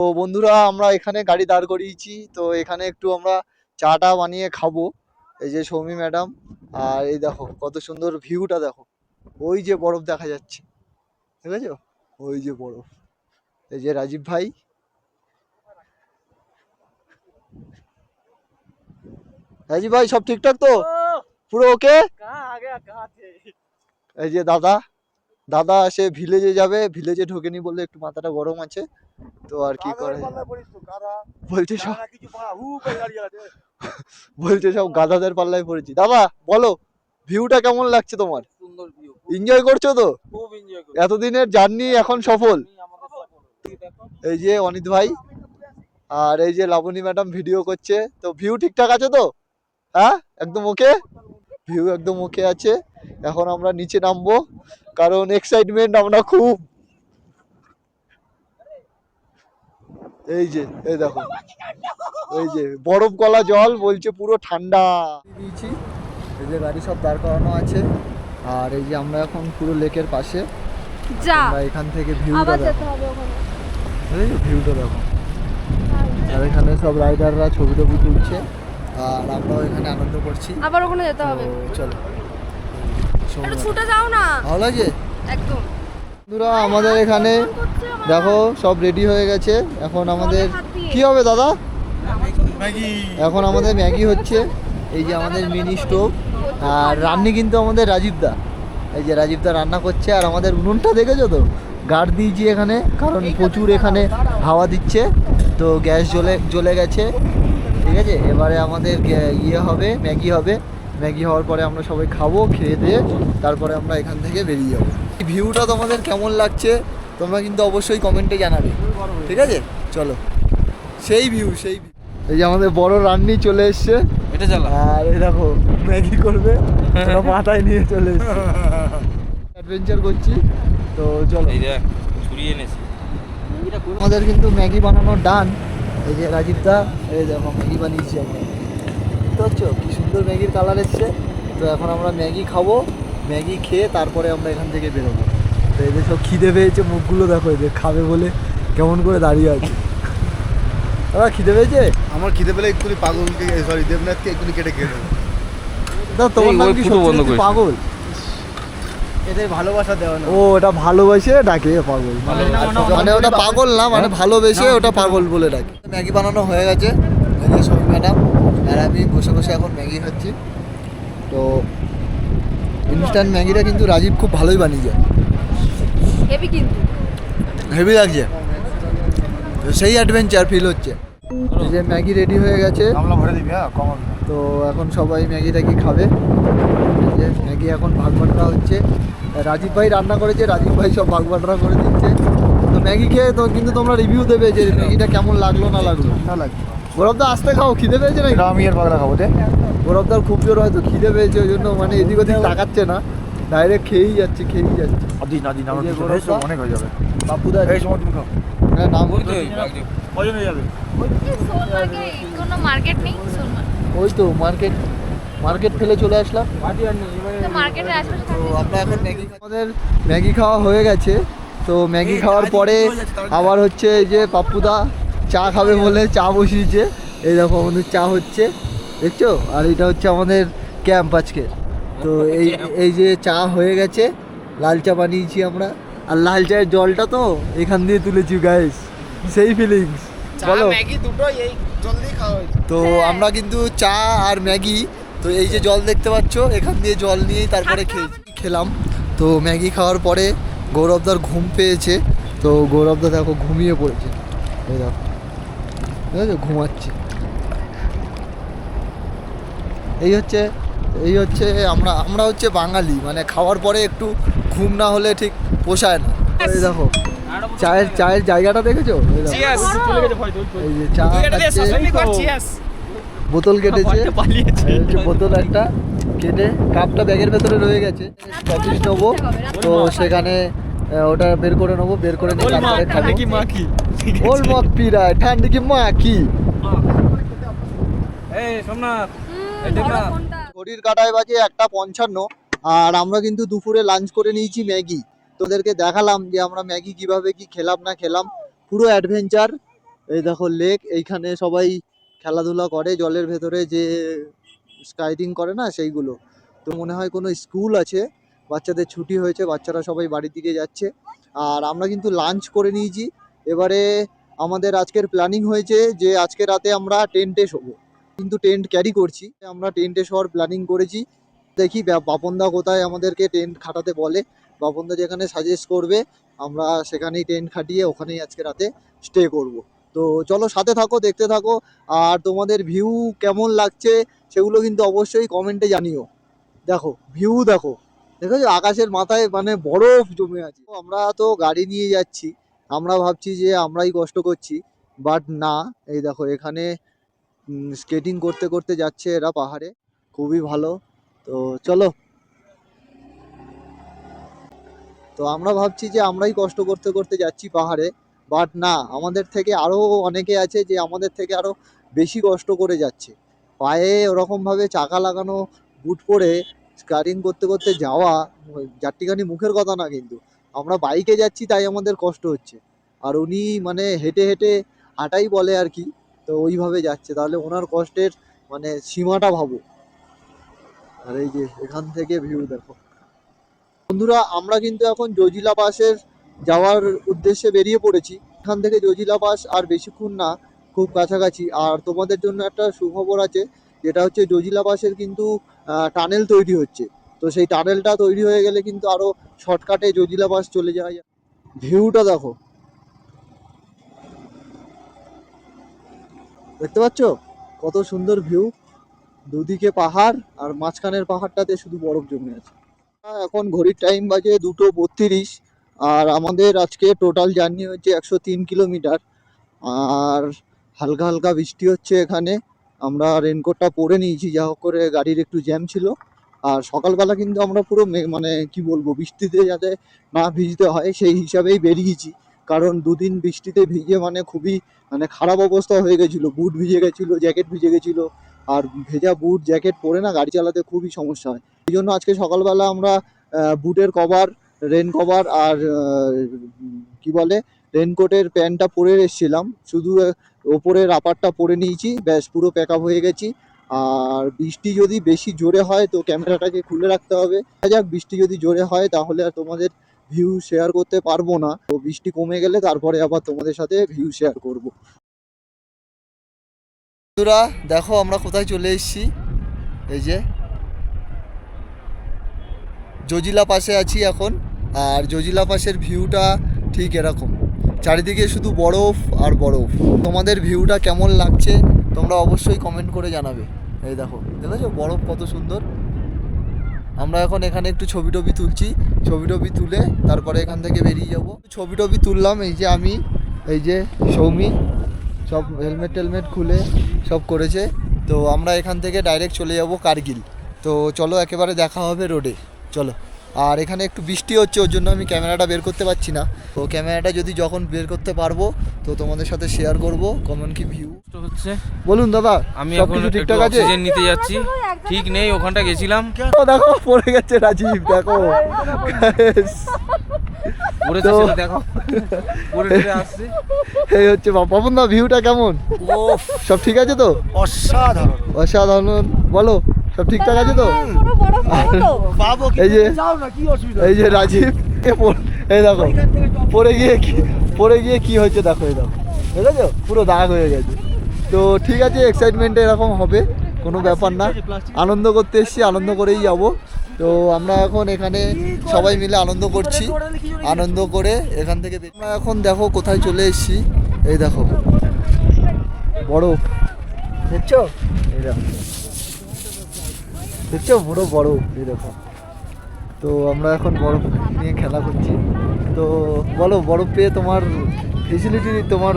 তো বন্ধুরা আমরা এখানে গাড়ি দাঁড় করিয়েছি, তো এখানে একটু আমরা চাটা বানিয়ে খাবো। এই যে সৌমি ম্যাডাম, আর এই দেখো কত সুন্দর ভিউটা দেখো, ওই যে বরফ দেখা যাচ্ছে, ঠিক আছে, ওই যে বরফ। এই যে রাজীব ভাই, রাজীব ভাই সব ঠিকঠাক তো, পুরো ওকে। এই যে দাদা, দাদা সে ভিলেজে যাবে, ভিলেজে ঢোকেনি বলে একটু মাথাটা গরম আছে, তো আর কি করে বলছে সব, বলছে সব গাধাদের পাল্লায় পড়েছি। দাদা বলো, ভিউটা কেমন লাগছে তোমার? সুন্দর ভিউ, এনজয় করছো তো? খুব এনজয় করি। এতদিনের জার্নি এখন সফল। এই যে অনিত ভাই, আর এই যে লাবণী ম্যাডাম ভিডিও করছে। তো ভিউ ঠিকঠাক আছে তো? হ্যাঁ, একদম ওকে, ভিউ একদম ওকে আছে। এখন আমরা নিচে নামবো, কারণ এক্সাইটমেন্ট আমরা খুব। এই যে এই দেখো, এই যে বরফ গলা জল, বলছে পুরো ঠান্ডা দিয়েছি। এই যে গাড়ি সব দাঁড় করানো আছে, আর এই যে আমরা এখন পুরো লেকের পাশে। যা আমরা এখান থেকে ভিউটা আবার দেখো, যেতে হবে ওখানে। এই যে ভিউটা দেখো। আর এখানে সব রাইডাররা ছবি টবি তুলছে, আর আমরাও এখানে আনন্দ করছি। আবার ওখানে যেতে হবে। তো চলো, একটু ছুটে যাও না। ভালো লাগে একদম। বন্ধুরা। আমাদের এখানে দেখো সব রেডি হয়ে গেছে। এখন আমাদের কি হবে দাদা? এখন আমাদের ম্যাগি হচ্ছে। এই যে আমাদের মিনি স্টোভ, আর রান্নি কিন্তু আমাদের রাজীব দা। এই যে রাজীব দা রান্না করছে, আর আমাদের উনুনটা দেখেছো তো, গার্ড দিয়েছি এখানে, কারণ প্রচুর এখানে হাওয়া দিচ্ছে, তো গ্যাস জ্বলে গেছে। ঠিক আছে, এবারে আমাদের ইয়ে হবে, ম্যাগি হবে। ম্যাগি হওয়ার পরে আমরা সবাই খাবো, খেয়ে দিয়ে তারপরে আমরা এখান থেকে বেরিয়ে যাবো। এই ভিউটা তোমাদের কেমন লাগছে তোমরা কিন্তু অবশ্যই কমেন্টে জানাবে, ঠিক আছে? চলো, সেই ভিউ, সেই ভিউ। এই যে আমাদের বড় রান্নি চলে এসছে, এটা চালা। আর এই দেখো ম্যাগি করবে, ওরা মাথায় নিয়ে চলে এসছে। অ্যাডভেঞ্চার করছি, তো চলো। এই দেখ, ছুরি এনেছি। আমাদের কিন্তু ম্যাগি বানানো ডান। এই যে রাজীব দা, এই দেখো ম্যাগি বানিয়েছি আমরা, বুঝতে পারছো কি সুন্দর ম্যাগির কালার এসছে। তো এখন আমরা ম্যাগি খাবো, ম্যাগি খেয়ে তারপরে আমরা এখান থেকে বেরোবো। তো এদের সব খিদে পেয়েছে, মুখগুলো দেখো, এদের খাবে বলে কেমন করে দাঁড়িয়ে আছে। দাদা খিদে পেয়েছে? আমার খিদে পেলে এক্ষুনি পাগলকে, সরি দেবনাথকে এক্ষুনি কেটে খেয়ে দেবো। দাদা তোমার নাম কি? সত্যি পাগল? এদের ভালোবাসা দেওয়া না। ও, ওটা ভালোবেসে ডাকে পাগল, মানে ওটা পাগল না, মানে ভালোবেসে ওটা পাগল বলে ডাকে। ম্যাগি বানানো হয়ে গেছে, সৌমি ম্যাডাম আর আমি বসে বসে এখন ম্যাগি খাচ্ছি। তো ইনস্ট্যান্ট ম্যাগিটা কিন্তু রাজীব খুব ভালোই বানিয়ে যায়, হেভি কিন্তু। হেভি লাগছে, তো সেই অ্যাডভেঞ্চার ফিল হচ্ছে। এই যে ম্যাগি রেডি হয়ে গেছে, গামলা ভরে দিবি, হ্যাঁ কমাবি না। তো এখন সবাই ম্যাগি ট্যাগি খাবে। এই যে ম্যাগি এখন ভাগ বাটরা হচ্ছে, রাজীব ভাই রান্না করেছে, রাজীব ভাই সব ভাগ বাটরা করে দিচ্ছে। তো ম্যাগি খেয়ে তো কিন্তু তোমরা রিভিউ দেবে যে ম্যাগিটা কেমন লাগলো না লাগলো। না লাগবে। গৌরবদা আসতে খাও, খিদে পেয়েছে নাকি? আমি এর পাগলা খাবো দে। গৌরবদার খুব জোর হয়তো খিদে পেয়েছে, ওই জন্য মানে এদিক ওদিক তাকাচ্ছে না, ডাইরেক্ট খেয়েই যাচ্ছে, খেয়েই যাচ্ছে। আদিন আদিন আমার এই যে কিছু গৌরবদা, অনেক হয়ে যাবে। বাপুদা, এই সময় তুমি খাও। হ্যাঁ নাম ওই তো কজন হয়ে যাবে? কোনো মার্কেট নেই ওই তো মার্কেট ফেলে চলে আসলাম। মার্কেটের আশেপাশে তো আমরা এখন আমাদের ম্যাগি খাওয়া হয়ে গেছে। তো ম্যাগি খাওয়ার পরে আবার হচ্ছে এই যে পাপ্পুদা চা খাবে বলে চা বসিয়েছে। এই দেখো আমাদের চা হচ্ছে, দেখছো? আর এটা হচ্ছে আমাদের ক্যাম্প আজকে। তো এই যে চা হয়ে গেছে, লাল চা বানিয়েছি আমরা, আর লাল চায়ের জলটা তো এখান দিয়ে তুলেছি গাইস, সেই ফিলিংস বলো। ম্যাগি দুটো এই জলদি খাওয়া হয়েছে। তো আমরা কিন্তু চা আর ম্যাগি, তো এই যে জল দেখতে পাচ্ছ, এখান দিয়ে জল নিয়েই তারপরে খেলাম। তো ম্যাগি খাওয়ার পরে গৌরবদার ঘুম পেয়েছে, তো গৌরবদা দেখো ঘুমিয়ে পড়েছে, এই দেখো, ঠিক আছে, ঘুমাচ্ছে। এই হচ্ছে আমরা হচ্ছে বাঙালি, মানে খাওয়ার পরে একটু ঘুম না হলে ঠিক পোষায় না। এই দেখো চায়ের জায়গাটা দেখেছো? এই যে চা খাচ্ছে, বোতল কেটেছে, বোতল একটা কেটে কাপটা ব্যাগের ভেতরে রয়ে গেছে। কফি নেবো, তো সেখানে ওটা বের করে নেবো, বের করে নিয়ে তারপরে খাবো। ওল মত পিরায় ঠান্ডা কি মা কি। এই সোমনাথ, ঘড়ির কাঁটায় বাজে 1:55, আর আমরা কিন্তু দুপুরে লাঞ্চ করে নিয়েছি ম্যাগি। তোদেরকে দেখালাম যে আমরা ম্যাগি কিভাবে কি খেলাম না খেলাম, পুরো অ্যাডভেঞ্চার। এই দেখো লেক, এইখানে সবাই খেলাধুলা করে জলের ভেতরে, যে স্কাইডিং করে না সেইগুলো। তো মনে হয় কোনো স্কুল আছে, বাচ্চাদের ছুটি হয়েছে, বাচ্চারা সবাই বাড়ির দিকে যাচ্ছে। আর আমরা কিন্তু লাঞ্চ করে নিয়েছি। এবারে আমাদের আজকের প্ল্যানিং হয়েছে যে আজকে রাতে আমরা টেন্টে শোবো, কিন্তু টেন্ট ক্যারি করছি, আমরা টেন্টে শোয়ার প্ল্যানিং করেছি। দেখি বাপনদা কোথায় আমাদেরকে টেন্ট খাটাতে বলে, বাপনদা যেখানে সাজেস্ট করবে আমরা সেখানেই টেন্ট খাটিয়ে ওখানেই আজকে রাতে স্টে করব। তো চলো সাথে থাকো, দেখতে থাকো। আর তোমাদের ভিউ কেমন লাগছে সেগুলো কিন্তু অবশ্যই কমেন্টে জানিও। দেখো ভিউ দেখো, দেখেছো আকাশের মাথায় মানে বরফ জমে আছে। আমরা তো গাড়ি নিয়ে যাচ্ছি, আমরা ভাবছি যে আমরাই কষ্ট করছি, বাট না, এই দেখো এখানে স্কেটিং করতে করতে যাচ্ছে এরা পাহাড়ে, খুবই ভালো। তো চলো, তো আমরা ভাবছি যে আমরাই কষ্ট করতে করতে যাচ্ছি পাহাড়ে, বাট না, আমাদের থেকে আরো অনেকে আছে যে আমাদের থেকে আরো বেশি কষ্ট করে যাচ্ছে। পায়ে ওরকমভাবে চাকা লাগানো বুট পরে স্কাটিং করতে করতে যাওয়া চারটিখানি মুখের কথা না, কিন্তু আমরা বাইকে যাচ্ছি তাই আমাদের কষ্ট হচ্ছে, আর উনি মানে হেঁটে হেঁটে হাঁটাই বলে আর কি, তো ওইভাবে যাচ্ছে, তাহলে ওনার কষ্টের মানে সীমাটা ভাবো। আর এই যে এখান থেকে ভিউ দেখো। বন্ধুরা আমরা কিন্তু এখন জজিলা পাসের যাওয়ার উদ্দেশ্যে বেরিয়ে পড়েছি। এখান থেকে জজিলা পাস আর বেশিক্ষণ না, খুব কাছাকাছি। আর তোমাদের জন্য একটা সুখবর আছে, যেটা হচ্ছে জজিলা পাসের কিন্তু টানেল তৈরি হচ্ছে। তো সেই টানেলটা তৈরি হয়ে গেলে কিন্তু আরো শর্টকাটে জজিলা পাস চলে যাওয়া যায়। ভিউটা দেখো, দেখতে পাচ্ছ কত সুন্দর ভিউ, দুদিকে পাহাড় আর মাঝখানের পাহাড়টাতে শুধু বরফ জমে আছে। এখন ঘড়ির টাইম বাজে 2:32, আর আমাদের আজকে টোটাল জার্নি হচ্ছে 103 কিলোমিটার। আর হালকা হালকা বৃষ্টি হচ্ছে এখানে, আমরা রেনকোটটা পরে নিয়েছি, যা হোক করে গাড়ির একটু জ্যাম ছিল। আর সকালবেলা কিন্তু আমরা পুরো মানে কি বলবো, বৃষ্টিতে যাতে না ভিজতে হয় সেই হিসাবেই বেরিয়েছি, কারণ দুদিন বৃষ্টিতে ভিজে মানে খুবই মানে খারাপ অবস্থা হয়ে গেছিলো, বুট ভিজে গেছিলো, জ্যাকেট ভিজে গেছিলো। আর ভেজা বুট জ্যাকেট পরে না গাড়ি চালাতে খুবই সমস্যা হয়। এই জন্য আজকে সকালবেলা আমরা বুটের কভার, রেন কভার আর কি বলে রেনকোটের প্যান্টটা পরে এসেছিলাম, শুধু ওপরের আপারটা পরে নিয়েছি, ব্যাস পুরো প্যাক আপ হয়ে গেছি। আর বৃষ্টি যদি বেশি জোরে হয় তো ক্যামেরাটাকে খুলে রাখতে হবে। যাক, বৃষ্টি যদি জোরে হয় তাহলে আর তোমাদের ভিউ শেয়ার করতে পারবো না, তো বৃষ্টি কমে গেলে তারপরে আবার তোমাদের সাথে ভিউ শেয়ার করব। বন্ধুরা দেখো আমরা কোথায় চলে এসেছি, এই যে জজিলা পাসে আছি এখন। আর জজিলা পাসের ভিউটা ঠিক এরকম, চারিদিকে শুধু বরফ আর বরফ। তোমাদের ভিউটা কেমন লাগছে তোমরা অবশ্যই কমেন্ট করে জানাবে। এই দেখো, দেখেছো বরফ কত সুন্দর। আমরা এখন এখানে একটু ছবি টবি তুলছি, ছবি টবি তুলে তারপরে এখান থেকে বেরিয়ে যাব। ছবি টবি তুললাম, এই যে আমি, এই যে সৌমি, সব হেলমেট টেলমেট খুলে সব করেছে। তো আমরা এখান থেকে ডাইরেক্ট চলে যাব কার্গিল। তো চলো একেবারে দেখা হবে রোডে, চলো। আর এখানে একটু বৃষ্টি হচ্ছে, ওর জন্য আমি ক্যামেরাটা বের করতে পারছি না। তো ক্যামেরাটা যদি যখন বের করতে পারবো তো তোমাদের সাথে শেয়ার করব কেমন কি ভিউ হচ্ছে। বলুন দাদা, আমি সব এখন কিছু একটু ঠিকঠাক আছে? অক্সিজেন নিতে যাচ্ছি, ঠিক নেই, ওখানটা গেছিলাম। ও দেখো পড়ে গেছে রাজীব, দেখো পড়ে তো যাচ্ছে, দেখো পড়ে পড়ে আসছে। এই হচ্ছে বাপন দা, ভিউটা কেমন? ওফ, সব ঠিক আছে তো? অসাধারণ। অসাধারণ, বলো সব ঠিকঠাক আছে তো? পাবো এই যে যাও না, কি অসুবিধা? এই যে রাজীব এই দেখো পড়ে গিয়ে কি হয়েছে দেখো, এই দেখো দেখেছো পুরো দাগ হয়ে গেছে। তো ঠিক আছে, এক্সাইটমেন্টে এরকম হবে, কোনো ব্যাপার না, আনন্দ করতে এসেছি, আনন্দ করেই যাব। তো আমরা এখন এখানে সবাই মিলে আনন্দ করছি, আনন্দ করে এখান থেকে আমরা এখন দেখো কোথায় চলে এসেছি, এই দেখো বরফ, দেখছো এই দেখো, দেখছো পুরো বরফ, এই দেখো। তো আমরা এখন বরফ নিয়ে খেলা করছি। তো বলো বরফ পেয়ে তোমার ফেসিলিটি, তোমার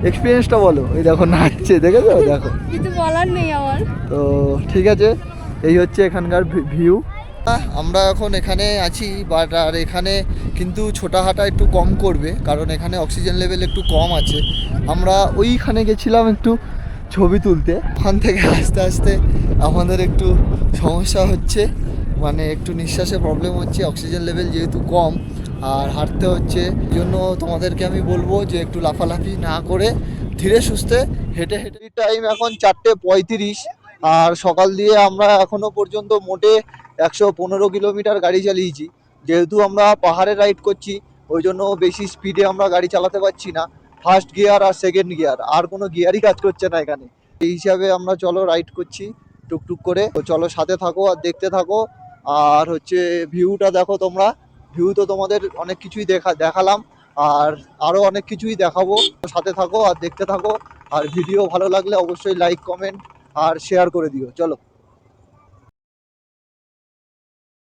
এক্সপিরিয়েন্সটা বলো। এই দেখো নাচছে, দেখেছো, দেখো কিছু বলার নেই আমার। তো ঠিক আছে, এই হচ্ছে এখানকার ভিউ। আমরা এখন এখানে আছি, বাট আর এখানে কিন্তু ছোটাহাঁটা একটু কম করবে, কারণ এখানে অক্সিজেন লেভেল একটু কম আছে। আমরা ওইখানে গেছিলাম একটু ছবি তুলতে, ওখান থেকে আস্তে আস্তে আমাদের একটু সমস্যা হচ্ছে, মানে একটু নিঃশ্বাসে প্রবলেম হচ্ছে, অক্সিজেন লেভেল যেহেতু কম আর হাঁটতে হচ্ছে। এই জন্য তোমাদেরকে আমি বলবো যে একটু লাফালাফি না করে ধীরে সুস্থে হেঁটে হেঁটে টাইম এখন 4:35 আর সকাল দিয়ে আমরা এখনো পর্যন্ত মোটে 115 কিলোমিটার গাড়ি চালিয়েছি। যেহেতু আমরা পাহাড়ে রাইড করছি ওই জন্য বেশি স্পিডে আমরা গাড়ি চালাতে পারছি না। ফার্স্ট গিয়ার আর সেকেন্ড গিয়ার, আর কোনো গিয়ারই কাজ করছে না এখানে। এই হিসাবে আমরা চলো রাইড করছি টুকটুক করে। তো চলো সাথে থাকো আর দেখতে থাকো। আর হচ্ছে ভিউটা দেখো তোমরা, ভিউ তো তোমাদের অনেক কিছুই দেখালাম, আর আরও অনেক কিছুই দেখাবো। সাথে থাকো আর দেখতে থাকো। আর ভিডিও ভালো লাগলে অবশ্যই লাইক, কমেন্ট আর শেয়ার করে দিও। চলো।